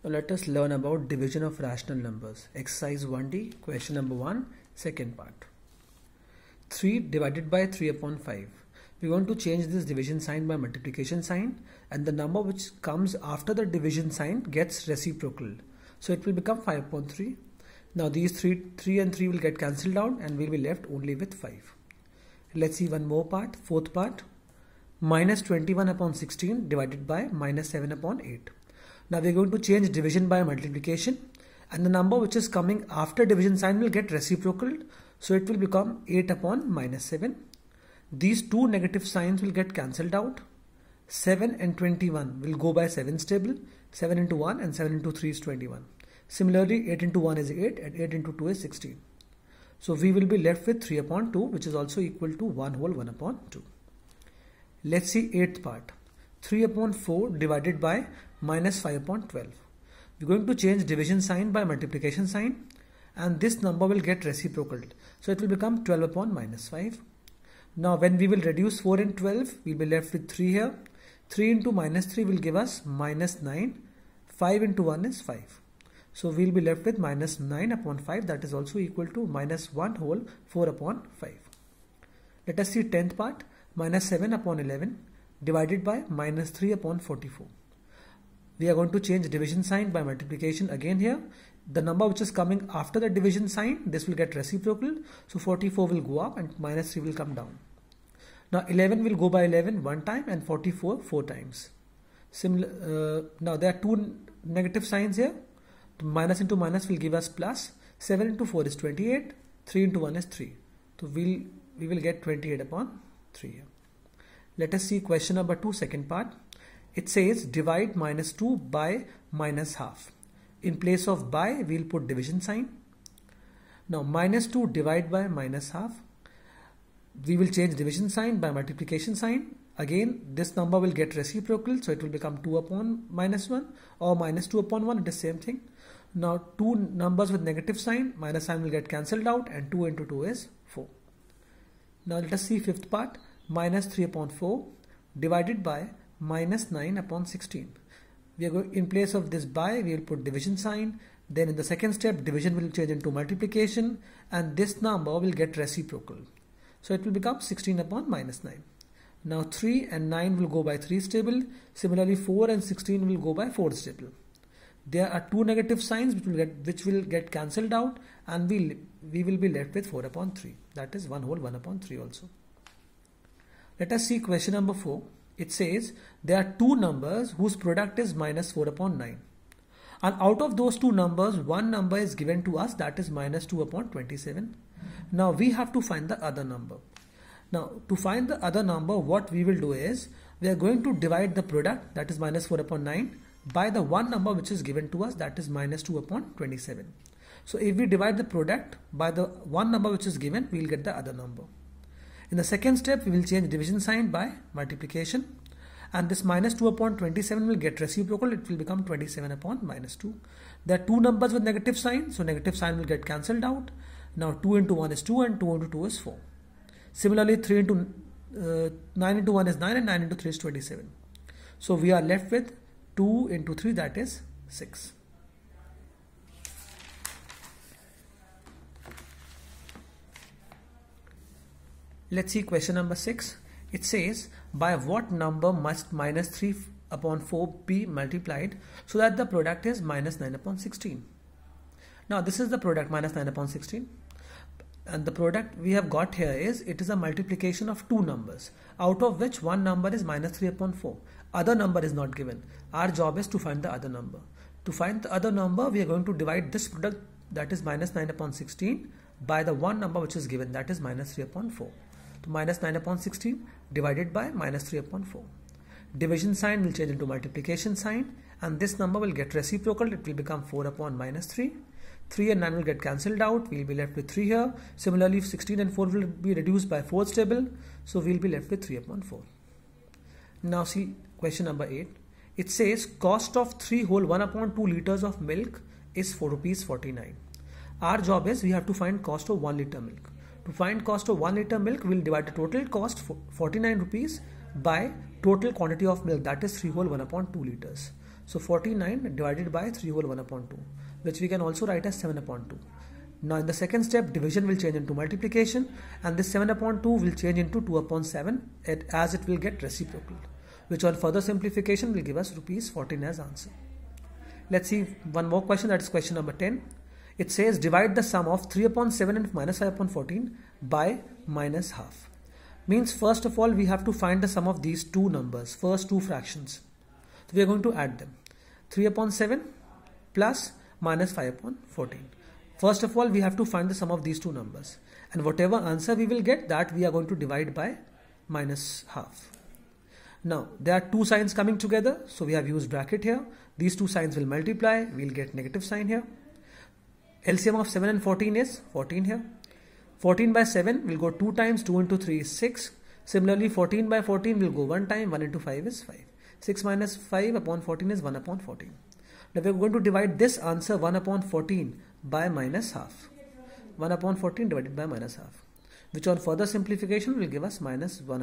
Now let us learn about division of rational numbers. Exercise 1D, question number 1, second part. 3 divided by 3 upon 5. We want to change this division sign by multiplication sign, and the number which comes after the division sign gets reciprocal. So it will become 5 upon 3. Now these 3 and 3 will get cancelled out and we'll be left only with 5. Let's see one more part, fourth part. Minus 21 upon 16 divided by minus 7 upon 8. Now we are going to change division by multiplication, and the number which is coming after division sign will get reciprocal. So it will become 8 upon minus 7. These two negative signs will get cancelled out. 7 and 21 will go by 7's table. 7 into 1 and 7 into 3 is 21. Similarly, 8 into 1 is 8 and 8 into 2 is 16. So we will be left with 3 upon 2, which is also equal to 1 whole 1 upon 2. Let's see 8th part. 3 upon 4 divided by minus 5 upon 12. We're going to change division sign by multiplication sign, and this number will get reciprocal. So it will become 12 upon minus 5. Now when we will reduce 4 and 12, we'll be left with 3 here. 3 into minus 3 will give us minus 9. 5 into 1 is 5. So we'll be left with minus 9 upon 5, that is also equal to minus 1 whole 4 upon 5. Let us see 10th part. Minus 7 upon 11 divided by minus 3 upon 44. We are going to change division sign by multiplication again here. The number which is coming after the division sign, this will get reciprocal. So 44 will go up and minus 3 will come down. Now 11 will go by 11 one time and 44 4 times. Now there are two negative signs here. Minus into minus will give us plus. 7 into 4 is 28. 3 into 1 is 3. So we will get 28 upon 3 here. Let us see question number 2, second part. It says divide minus 2 by minus half. In place of by, we will put division sign. Now minus 2 divide by minus half. We will change division sign by multiplication sign. Again, this number will get reciprocal, so it will become 2 upon minus 1 or minus 2 upon 1, it is same thing. Now two numbers with negative sign, minus sign will get cancelled out, and 2 into 2 is 4. Now let us see fifth part. Minus 3 upon 4 divided by minus 9 upon 16. We are going, in place of this by, we will put division sign. Then in the second step, division will change into multiplication, and this number will get reciprocal. So it will become 16 upon minus 9. Now 3 and 9 will go by 3's table. Similarly, 4 and 16 will go by 4's table. There are two negative signs which will get cancelled out, and we will be left with 4 upon 3. That is 1 whole 1 upon 3 also. Let us see question number 4. It says there are two numbers whose product is minus 4 upon 9. And out of those two numbers, one number is given to us, that is minus 2 upon 27. Now we have to find the other number. Now to find the other number, what we will do is we are going to divide the product, that is minus 4 upon 9, by the one number which is given to us, that is minus 2 upon 27. So if we divide the product by the one number which is given, we will get the other number. In the second step, we will change division sign by multiplication, and this minus 2 upon 27 will get reciprocal. It will become 27 upon minus 2. There are two numbers with negative sign, so negative sign will get cancelled out. Now 2 into 1 is 2 and 2 into 2 is 4. Similarly, 9 into 1 is 9 and 9 into 3 is 27. So we are left with 2 into 3, that is 6. Let's see question number 6. It says by what number must minus 3 upon 4 be multiplied so that the product is minus 9 upon 16. Now this is the product, minus 9 upon 16. And the product we have got here is, it is a multiplication of two numbers, out of which one number is minus 3 upon 4. Other number is not given. Our job is to find the other number. To find the other number, we are going to divide this product, that is minus 9 upon 16, by the one number which is given, that is minus 3 upon 4. So minus 9 upon 16 divided by minus 3 upon 4. Division sign will change into multiplication sign, and this number will get reciprocal. It will become 4 upon minus 3. 3 and 9 will get cancelled out. We will be left with 3 here. Similarly, 16 and 4 will be reduced by 4's table. So we will be left with 3 upon 4. Now see question number 8. It says cost of 3 whole 1 upon 2 liters of milk is 4 rupees 49. Our job is we have to find cost of 1 liter milk. To find cost of 1 liter milk, we will divide the total cost 49 rupees by total quantity of milk, that is 3 whole 1 upon 2 liters. So 49 divided by 3 whole 1 upon 2, which we can also write as 7 upon 2. Now in the second step, division will change into multiplication, and this 7 upon 2 will change into 2 upon 7 as it will get reciprocal, which on further simplification will give us rupees 14 as answer. Let's see one more question, that is question number 10. It says divide the sum of 3 upon 7 and minus 5 upon 14 by minus half. Means first of all we have to find the sum of these two numbers, first two fractions. So we are going to add them. 3 upon 7 plus minus 5 upon 14. First of all, we have to find the sum of these two numbers, and whatever answer we will get, that we are going to divide by minus half. Now there are two signs coming together, so we have used bracket here. These two signs will multiply, we will get negative sign here. LCM of 7 and 14 is 14 here. 14 by 7 will go 2 times, 2 into 3 is 6. Similarly 14 by 14 will go 1 time, 1 into 5 is 5. 6 minus 5 upon 14 is 1 upon 14. Now we are going to divide this answer 1 upon 14 by minus half. 1 upon 14 divided by minus half, which on further simplification will give us minus 1